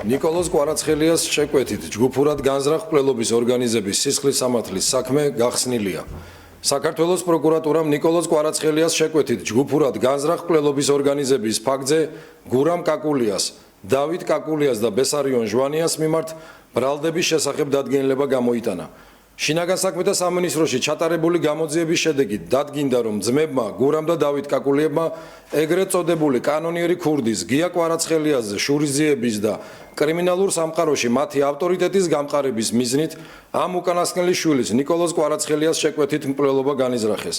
ნიკოლოზ კვარაცხელიას შეკვეთით ჯგუფურად განზრახ მკვლელობის ორგანიზების სისხლის სამართლის საქმე გახსნილია. საქართველოს პროკურატურამ ნიკოლოზ კვარაცხელიას შეკვეთით ჯგუფურად განზრახ მკვლელობის ორგანიზების ფაქტზე გურამ კაკულიას, დავით კაკულიას და ბესარიონ ჟვანიას მიმართ ბრალდების შესახებ დადგენილება გამოიტანა. შინაგან საქმეთა სამინისტროში ჩატარებული გამოძიების შედეგით დადგინდა, რომ ძმებმა გურამ და დავით კაკულიებმა ეგრეთ წოდებული კანონიერი ქურდის გია კვარაცხელიაზე შურისძიების და კრიმინალურ სამყაროში მათი ავტორიტეტის გამყარების მიზნით ამ უკანასკნელის შვილის ნიკოლოზ კვარაცხელიას შეკვეთით მკვლელობა განიზრახეს.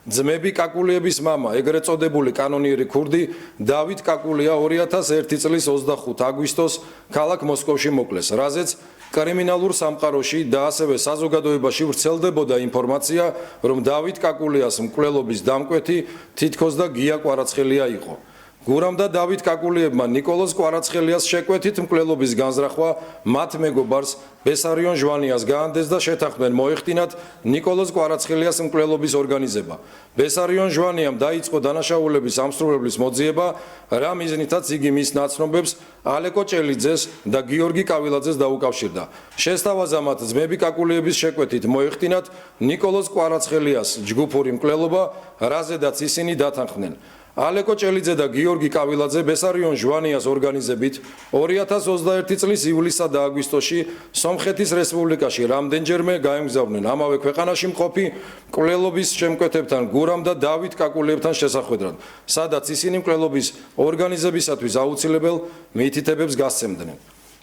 ძმები კაკულიების მამა ეგრეთ წოდებული კანონიერი ქურდი დავით კაკულია 2001 წლის 25 აგვისტოს ქალაქ მოსკოვში მოკლეს, რაზეც კრიმინალურ სამყაროში და ასევე საზოგადოებაში ვრცელდებოდა ინფორმაცია, რომ დავით კაკულიას მკვლელობის დამკვეთი თითქოს და გია კვარაცხელია იყო. გურამ და დავით კაკულიებმა ნიკოლოზ კვარაცხელიას შეკვეთით მკვლელობის განზრახვა მათ მეგობარს ბესარიონ ჟვანიას გაანდეს და შეთანხმდნენ მოეხდინათ ნიკოლოზ კვარაცხელიას მკვლელობის ორგანიზება. ბესარიონ ჟვანიამ დაიწყო დანაშაულების ამსრულებლის მოძიება, რა მიზნითაც იგი მის ნაცნობებს ალეკო ჭელიძეს და გიორგი კავილაძეს დაუკავშირდა. შესთავაზამად ძმები კაკულიების შეკვეთით მოეხდინათ ნიკოლოზ კვარაცხელიას ჯგუფური მკვლელობა, რაზედაც ისინი დათანხმდნენ. ალეკო ჭელიძე და გიორგი კავილაძე ბესარიონ ჟვანიას ორგანიზებით 2021 წლის ივლისსა და აგვისტოში სომხეთის რესპუბლიკაში რამდენჯერმე გაემგზავრნენ ამავე ქვეყანაში მყოფი მკვლელობის შემკვეთებთან გურამ და დავით კაკულიებთან შესახვედრად, სადაც ისინი მკვლელობის ორგანიზებისათვის აუცილებელ მითითებებს გასცემდნენ.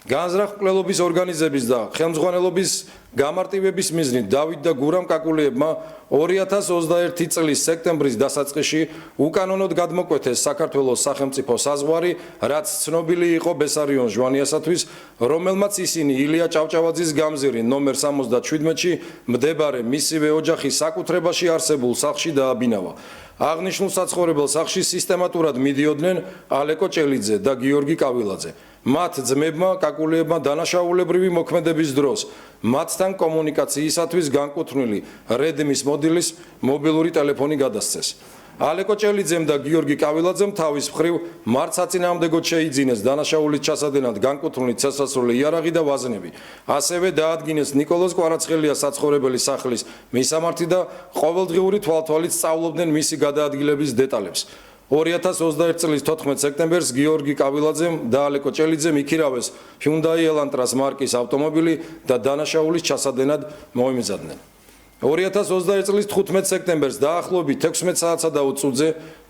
განზრახ მკვლელობის ორგანიზების და ხელმძღვანელობის გამარტივების მიზნით დავით და გურამ კაკულიებმა 2021 წლის სექტემბრის დასაწყისში უკანონოდ გადმოკვეთეს საქართველოს სახელმწიფო საზღვარი, რაც ცნობილი იყო ბესარიონ ჟვანიასათვის, რომელმაც ისინი ილია ჭავჭავაძის გამზირი ნომერ 77-ში მდებარე მისივე ოჯახის საკუთრებაში არსებულ სახლში დააბინავა. აღნიშნულ საცხოვრებელ სახლში სისტემატურად მიდიოდნენ ალეკო ჭელიძე და გიორგი კავილაძე. მათ ძმებმა კაკულიებმა დანაშაულებრივი მოქმედების დროს მათთან კომუნიკაციისათვის განკუთვნილი რედმის მოდილის მობილური ტელეფონი გადასცეს. ალეკო ჭელიძემ და გიორგი კავილაძემ თავის მხრივ მათ საწინააღმდეგოდ შეიძინეს დანაშაულის ჩასადენად განკუთვნილი ცეცხლსასროლი იარაღი და ვაზნები. ასევე დაადგინეს ნიკოლოზ კვარაცხელიას საცხოვრებელი სახლის მისამართი და ყოველდღიური თვალთვალით სწავლობდნენ მისი გადაადგილების დეტალებს. 2021 წლის 14 სექტემბერს გიორგი კავილაძემ და ალეკო ჭელიძემ იქირავეს Hyundai Elantra მარკის ავტომობილი და დანაშაულის ჩასადენად მოემზადნენ. 2021 წლის 15 სექტემბერს დაახლოებით 16 საათსა და 20 წუთზე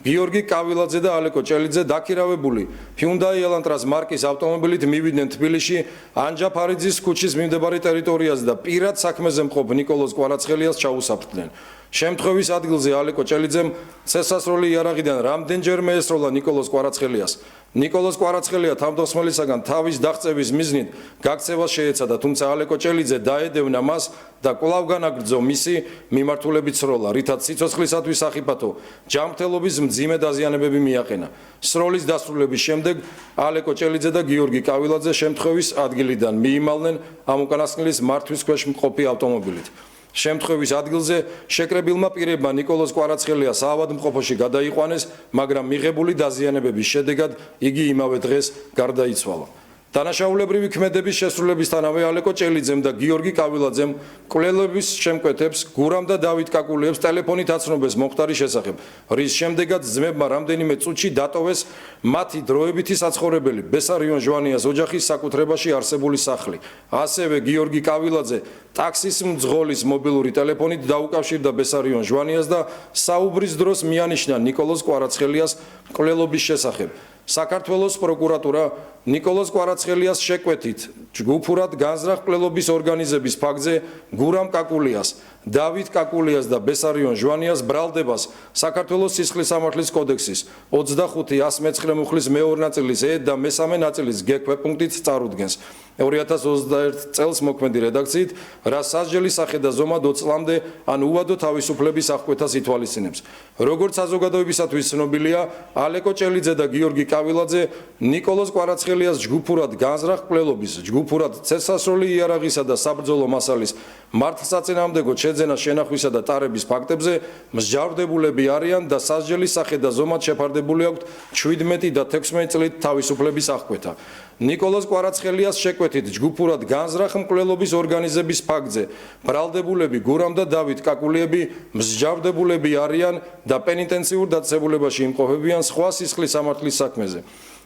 გიორგი კავილაძე და ალეკო ჭელიძე დაქირავებული Hyundai Elantra მარკის ავტომობილით მივიდნენ თბილისში ანჯაფარიძის ქუჩის მიმდებარე ტერიტორიაზე და პირად საქმეზე მყოფ ნიკოლოზ კვარაცხელიას ჩაუსაფრდნენ. შემთხვევის ადგილზე ალეკო ჭელიძემ ცეცხლსასროლი იარაღიდან რამდენჯერმე ესროლა ნიკოლოზ კვარაცხელიას. ნიკოლოზ კვარაცხელია თავდასხმელისაგან თავის დაღწევის მიზნით გაქცევას შეეცადა, თუმცა ალეკო ჭელიძე დაედევნა მას და კვლავ განაგრძო მისი მიმართულებით სროლა, რითაც სიცოცხლისათვის სახიფათო ჯანმრთელობის მძიმე დაზიანებები მიაყენა. სროლის დასრულების შემდეგ ალეკო ჭელიძე და გიორგი კავილაძე შემთხვევის ადგილიდან მიიმალნენ ამ უკანასკნელის მართვის ქვეშ მყოფი ავტომობილით. შემთხვევის ადგილზე შეკრებილმა პირებმა ნიკოლოზ კვარაცხელიას საავადმყოფოში გადაიყვანეს, მაგრამ მიღებული დაზიანებების შედეგად იგი იმავე დღეს გარდაიცვალა. დანაშაულებრივი ქმედების შესრულებისთანავე ალეკო ჭელიძემ და გიორგი კავილაძემ მკვლელობის შემკვეთებს გურამ და დავით კაკულიებს ტელეფონით აცნობეს მომხდარის შესახებ, რის შემდეგაც ძმებმა რამდენიმე წუთში დატოვეს მათი დროებითი საცხოვრებელი ბესარიონ ჟვანიას ოჯახის საკუთრებაში არსებული სახლი. ასევე გიორგი კავილაძე ტაქსის მძღოლის მობილური ტელეფონით დაუკავშირდა ბესარიონ ჟვანიას და საუბრის დროს მიანიშნა ნიკოლოზ კვარაცხელიას მკვლელობის შესახებ. საქართველოს პროკურატურა ნიკოლოზ კვარაცხელიას შეკვეთით ჯგუფურად განზრახ მკვლელობის ორგანიზების ფაქტზე გურამ კაკულიას, დავით კაკულიას და ბესარიონ ჟვანიას ბრალდებას საქართველოს სისხლის სამართლის კოდექსის 25-119 მუხლის მეორე ნაწილის ე და მესამე ნაწილის გ ქვეპუნქტით წარუდგენს. 2021 წელს მოქმედი რედაქციით, რა სასჯელის სახე და ზომა 20 წლამდე ან უვადო თავისუფლების აღკვეთას ითვალისწინებს. როგორც საზოგადოებისათვის ცნობილია, ალეკო ჭელიძე და გიორგი კავილაძე ნიკოლოზ კვარაცხელიას ჯგუფურად განზრახ მკვლელობის ჯგუფურად წესასროლი იარაღისა და საბრძოლო მასალის მართლსაწინააღმდეგო შეძენა შენახვისა და ტარების ფაქტებზე მსჯავრდებულები არიან და სასჯელის სახე და ზომად შეფარდებული აქვთ 17 და 16 წლით თავისუფლების აღკვეთა. ნიკოლოზ კვარაცხელიას შეკვეთით ჯგუფურად განზრახ მკვლელობის ორგანიზების ფაქტზე ბრალდებულები გურამ და დავით კაკულიები მსჯავრდებულები არიან და პენიტენციურ დაწესებულებაში იმყოფებიან სხვა სისხლის სამართლის საქმეზე.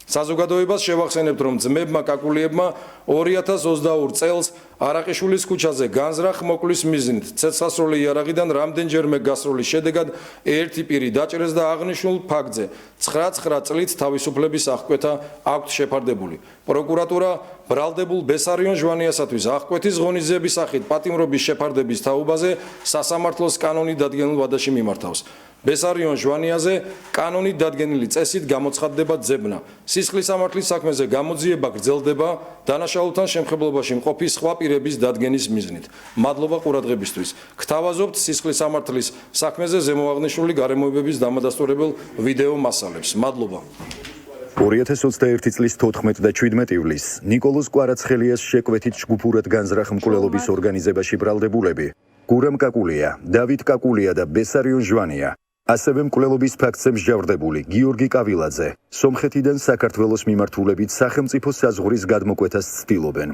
საზოგადოებას შევახსენებთ, რომ ძმებმა კაკულიებმა 2022 წელს არაყიშვილის ქუჩაზე განზრახ მოკვლის მიზნით ცეცხლსასროლი იარაღიდან რამდენჯერმე გასროლის შედეგად ერთი პირი დაჭრეს და აღნიშნულ ფაქტზე 9 წლით თავისუფლების აღკვეთა აქვთ შეფარდებული. პროკურატურა ბრალდებულ ბესარიონ ჟვანიასათვის აღკვეთის ღონისძიების სახით პატიმრობის შეფარდების თაობაზე სასამართლოს კანონით დადგენილ ვადაში მიმართავს. ბესარიონ ჟვანიაზე კანონით დადგენილი წესით გამოცხადდება ძებნა. სისხლის სამართლის საქმეზე გამოძიება გრძელდება დანაშაულთან შემხებლობაში მყოფი სხვა პირების დადგენის მიზნით. მადლობა ყურადღებისთვის. გთავაზობთ სისხლის სამართლის საქმეზე ზემოაღნიშნული გარემოებების დამადასტურებელ ვიდეო მასალებს. მადლობა. 2021 წლის 14 და 17 ივლისს ნიკოლოზ კვარაცხელიას შეკვეთით ჯგუფურად განზრახ მკვლელობის ორგანიზებაში ბრალდებულები გურამ კაკულია, დავით კაკულია და ბესარიონ ჟვანია. ასევე მკვლელობის ფაქტზე მსჯავრდებული გიორგი კავილაძე სომხეთიდან საქართველოს მიმართულებით სახელმწიფო საზღვრის გადმოკვეთას ცდილობენ.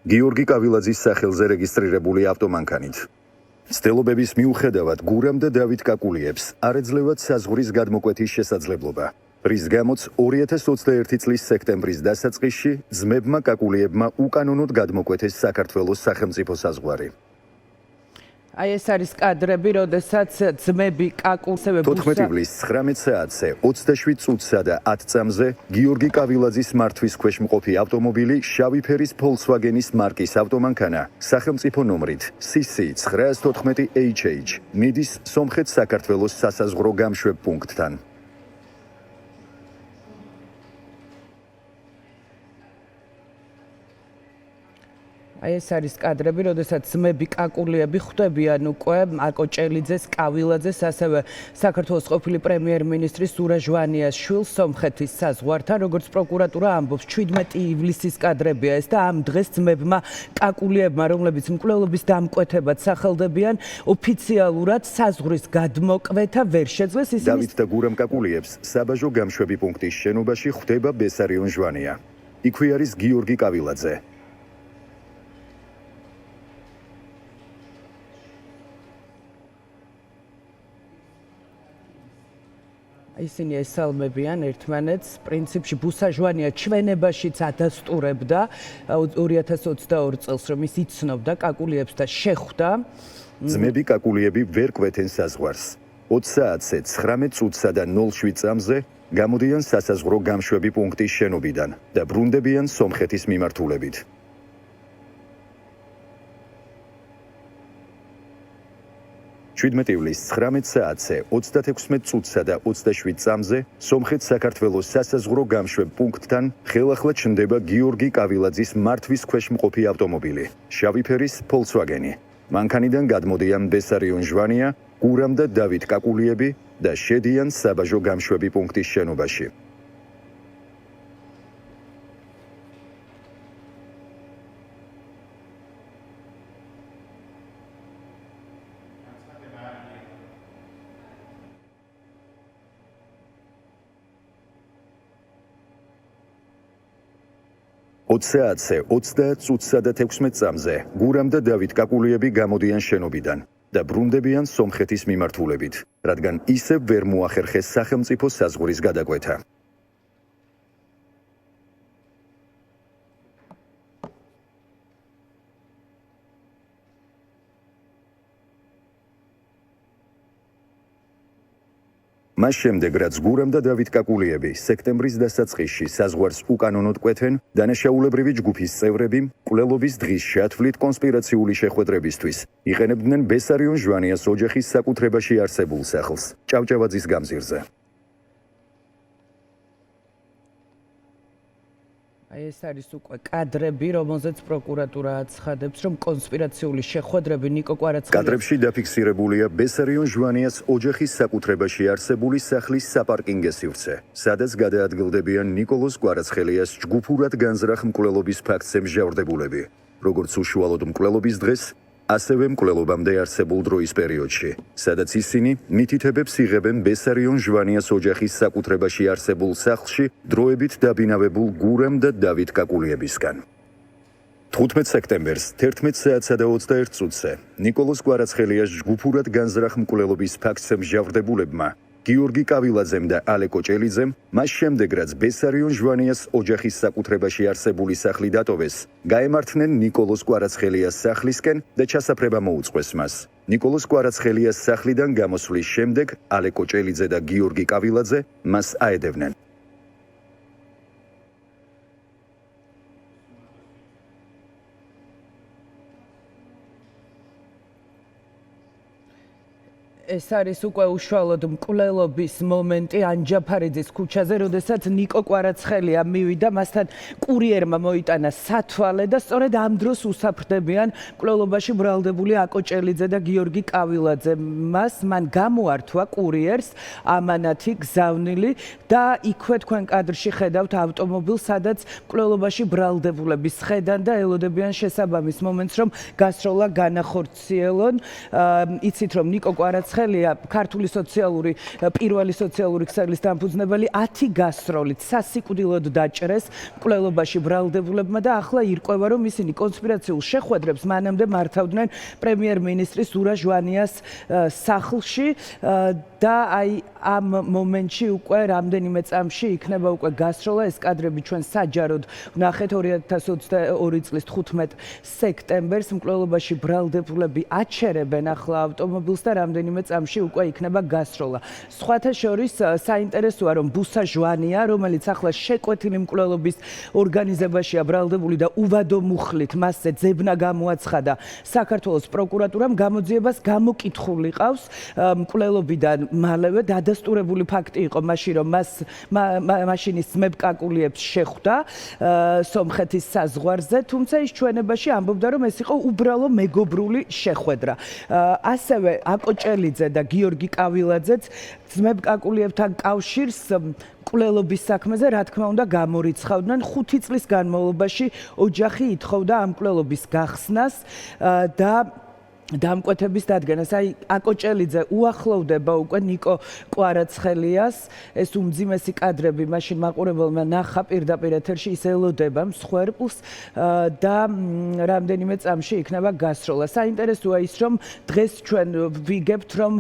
გიორგი კავილაძის სახელზე რეგისტრირებული ავტომანქანით. ცდილობების მიუხედავად გურამ და დავით კაკულიებს არ ეძლევათ საზღვრის გადმოკვეთის შესაძლებლობა. რის გამოც 2021 წლის სექტემბრის დასაწყისში ძმებმა კაკულიებმა უკანონოდ გადმოკვეთეს საქართველოს სახელმწიფო საზღვარი. Ai ეს არის კადრები, როდესაც ძმები კაკულსევე 14 ივლისს 19 საათზე 27 წუთსა და 10 წამზე გიორგი კავილაძის მართვის ქვეშ მყოფი ავტომობილი შავი ფერის Volkswagen-ის მარკის ავტომანქანა სახელმწიფო ნომრით CC 914HH მიდის სომხეთ-საქართველოს სასაზღვრო გამშვებ პუნქტთან. Ai ეს არის კადრები, როდესაც ძმები კაკულიები ხვდებიან უკვე აკო ჭელიძეს, კავილაძეს, ასევე საქართველოს ყოფილი პრემიერ-მინისტრის ზურა ჟვანიას შვილს სომხეთის საზღვართან, როგორც პროკურატურა ამბობს, 17 ივლისის კადრებია ეს და ამ დღეს ძმებმა კაკულიებმა, რომლებიც მკვლელობის დამკვეთებად სახელდებიან, ოფიციალურად საზღვრის გადმოკვეთა ვერ შეძლეს. დავით და გურამ კაკულიებს საბაჟო გამშვები პუნქტის შენობაში ხვდება ბესარიონ ჟვანია. იქვე არის გიორგი კავილაძე. ისინი ესალმებიან ერთმანეთს, პრინციპში ბუსაჟვანია ჩვენებაშიც ადასტურებდა 2022 წელს, რომ ის იცნობდა კაკულიებს და შეხვდა. ძმები კაკულიები ვერ კვეთენ საზღვარს. 20 საათზე 19 წუთსა და 07 წამზე გამოდიან სასაზღვრო გამშვები პუნქტის შენობიდან და ბრუნდებიან სომხეთის მიმართულებით. ივლისს 19 საათზე 36 წუთსა და 27 წამზე სომხეთ-საქართველოს სასაზღვრო გამშვებ პუნქტთან ხელახლა ჩნდება გიორგი კავილაძის მართვის ქვეშ მყოფი ავტომობილი შავი ფერის Volkswagen-ი. მანქანიდან გადმოდიან ბესარიონ ჟვანია, გურამ და დავით კაკულიები და შედიან საბაჟო გამშვები პუნქტის შენობაში. საათზე 30 წუთსა და 16 წამზე გურამ და დავით კაკულიები გამოდიან შენობიდან და ბრუნდებიან სომხეთის მიმართულებით, რადგან ისევ ვერ მოახერხეს სახელმწიფო საზღვრის გადაკვეთა. მას შემდეგ, რაც გურამ და დავით კაკულიები სექტემბრის დასაწყისში საზღვარს უკანონოდ კვეთენ, დანაშაულებრივი ჯგუფის წევრები მკვლელობის დღის შეათვლით კონსპირაციული შეხვედრებისთვის იყენებდნენ ბესარიონ ჟვანიას ოჯახის საკუთრებაში არსებულ სახლს ჭავჭავაძის გამზირზე. აი ეს არის უკვე კადრები, რომელზეც პროკურატურა აცხადებს, რომ კონსპირაციული შეხვედრები ნიკო კვარაცხელიას კადრებში დაფიქსირებულია ბესარიონ ჟვანიას ოჯახის საკუთრებაში არსებული სახლის საპარკინგე სივრცე, სადაც გადაადგილდებიან ნიკოლოზ კვარაცხელიას ჯგუფურად განზრახ მკვლელობის ფაქტზე მსჯავრდებულები, როგორც უშუალოდ მკვლელობის დღეს, ასევე მკვლელობამდე არსებულ დროის პერიოდში, სადაც ისინი მითითებებს იღებენ ბესარიონ ჟვანიას ოჯახის საკუთრებაში არსებულ სახლში დროებით დაბინავებულ გურამ და დავით კაკულიებისგან. 15 სექტემბერს 11 საათსა და 21 წუთზე ნიკოლოზ კვარაცხელიას ჯგუფურად განზრახ მკვლელობის ფაქტზე მსჯავრდებულებმა გიორგი კავილაძემ და ალე კოჭელიძემ მას შემდეგ რაც ბესარიონ ჟვანიას ოჯახის საკუთრებაში არსებული სახლი დატოვეს, გაემართნენ ნიკოლოზ კვარაცხელიას სახლისკენ და ჩასაფრება მოუწყვეს მას. ნიკოლოზ კვარაცხელიას სახლიდან გამოსვლის შემდეგ ალე კოჭელიძე და გიორგი კავილაძე მას აედევნენ. ეს არის უკვე უშუალოდ მკვლელობის მომენტი ანჯაფარიძის ქუჩაზე, როდესაც ნიკო კვარაცხელია მივიდა, მასთან კურიერმა მოიტანა სათვალე და სწორედ ამ დროს უსაფრდებიან მკვლელობაში ბრალდებული აკოჭელიძე და გიორგი კავილაძე. მან გამოართვა კურიერს ამანათი გზავნილი და იქვე თქვენ კადრში ხედავთ ავტომობილს, სადაც მკვლელობაში ბრალდებულები სხედან და ელოდებიან შესაბამის მომენტს, რომ გასროლა განახორციელონ. იცით, რომ ნიკო კვარაცხელია ქართული სოციალური პირველი სოციალური ქსელის დამფუძნებელი 10 გასროლით სასიკვდილოდ დაჭრეს მკვლელობაში ბრალდებულებმა და ახლა ირკვევა, რომ ისინი კონსპირაციულ შეხვედრებს მანამდე მართავდნენ პრემიერ-მინისტრის ზურა ჟვანიას სახლში და აი ამ მომენტში უკვე რამდენიმე წამში იქნება უკვე გასროლა. ეს კადრები ჩვენ საჯაროდ ვნახეთ 2022 წლის 15 სექტემბერს მკვლელობაში ბრალდებულები აჩერებენ ახლა ავტომობილს და რამდენიმე წამში უკვე იქნება გასროლა. სხვათა შორის საინტერესოა, რომ ბუსა ჟვანია, რომელიც ახლა შეკვეთილი მკვლელობის ორგანიზებაშია ბრალდებული და უვადო მუხლით მასზე ძებნა გამოაცხადა საქართველოს პროკურატურამ, გამოძიებას გამოკითხული ყავს მკვლელობიდან მალევე დადასტურებული ფაქტი იყო მაშინ, რომ მაშინის ძმებ კაკულიებს შეხვდა სომხეთის საზღვარზე, თუმცა ის ჩვენებაში ამბობდა, რომ ეს იყო უბრალო მეგობრული შეხვედრა. ასევე აკოჭელიძე და გიორგი კავილაძეც ძმებ კაკულიებთან კავშირს მკვლელობის საქმეზე რა თქმა უნდა გამორიცხავდნენ. 5 წლის განმავლობაში ოჯახი ითხოვდა ამ მკვლელობის გახსნას და დამკვეთების დადგენას. აი აკოჭელიძე უახლოვდება უკვე ნიკო კვარაცხელიას. ეს უმძიმესი კადრები მაშინ მაყურებელმა ნახა პირდაპირ ეთერში, ის ელოდება მსხვერპლს და რამდენიმე წამში იქნება გასროლა. საინტერესოა ის, რომ დღეს ჩვენ ვიგებთ, რომ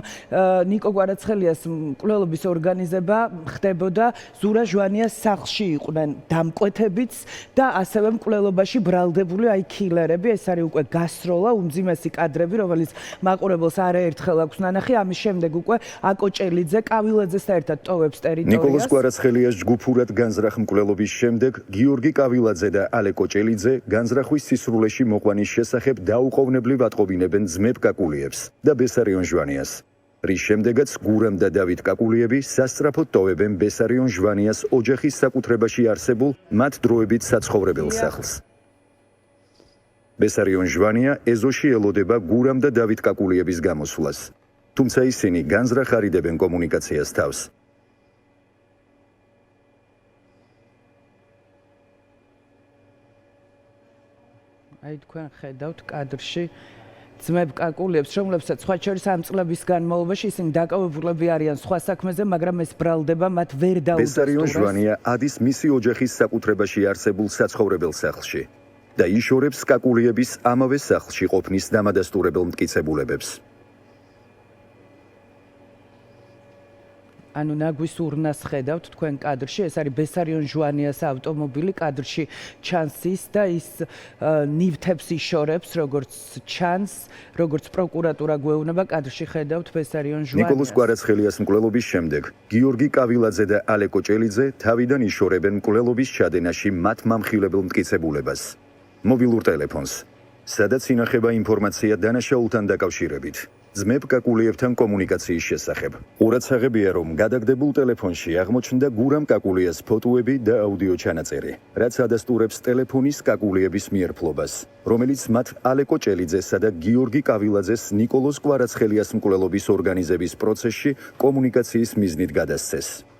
ნიკო კვარაცხელიას მკვლელობის ორგანიზება ხდებოდა ზურა ჟვანიას სახლში იყვნენ დამკვეთებიც და ასევე მკვლელობაში ბრალდებული აი ქილერები. ეს არის უკვე გასროლა, უმძიმესი კადრები, რომელიც მაყურებელს არაერთხელ აქვს ნანახი. ამის შემდეგ უკვე აკოჭელიძე კავილაძესთან ერთად ტოვებს ტერიტორიას. ნიკოლოზ კვარაცხელიას ჯგუფურად განზრახ მკვლელობის შემდეგ გიორგი კავილაძე და ალე კოჭელიძე განზრახვის სისრულეში მოყვანის შესახებ დაუყოვნებლივ ატყობინებენ ძმებ კაკულიებს და ბესარიონ ჟვანიას. რის შემდეგაც გურამ და დავით კაკულიები სასწრაფოდ ტოვებენ ბესარიონ ჟვანიას ოჯახის საკუთრებაში არსებულ მათ დროებით საცხოვრებელ სახლს. ბესარიონ ჟვანია ეზოში ელოდება გურამ და დავით კაკულიების გამოსვლას, თუმცა ისინი განზრახ არიდებენ კომუნიკაციას თავს. აი თქვენ ხედავთ კადრში ძმებ კაკულიებს, რომლებსაც სხვა შორის ამ წლების განმავლობაში ისინი დაკავებულები არიან სხვა საქმეზე, მაგრამ ეს ბრალდება მათ ვერ დაუდასტურებს. ბესარიონ ჟვანია ადის მისი ოჯახის საკუთრებაში არსებულ საცხოვრებელ სახლში და იშორებს კაკულიების ამავე სახლში ყოფნის დამადასტურებელ მტკიცებულებებს. ანუ ნაგვის ურნას ხედავთ თქვენ კადრში, ეს არის ბესარიონ ჟვანიას ავტომობილი, კადრში ჩანს ის და ის ნივთებს იშორებს, როგორც ჩანს, როგორც პროკურატურა გვეუბნება, კადრში ხედავთ ბესარიონ ჟვანიას. ნიკოლოზ კვარაცხელიას მკვლელობის შემდეგ გიორგი კავილაძე და ალე კოჭელიძე თავიდან იშორებენ მკვლელობის ჩადენაში მათ მამხილებელ მტკიცებულებას, მობილურ ტელეფონს, სადაც ინახება ინფორმაცია დანაშაულთან დაკავშირებით. ძმებ კაკულიევთან კომუნიკაციის შესახებ. ყურადსაღებია, რომ გადაგდებულ ტელეფონში აღმოჩნდა გურამ კაკულიას ფოტოები და აუდიო ჩანაწერი, რაც ადასტურებს ტელეფონის კაკულიების მიერფლობას, რომელიც მათ ალეკო ჭელიძესა და გიორგი კავილაძეს ნიკოლოზ კვარაცხელიას მკვლელობის ორგანიზების პროცესში კომუნიკაციის მიზნით გადასცეს.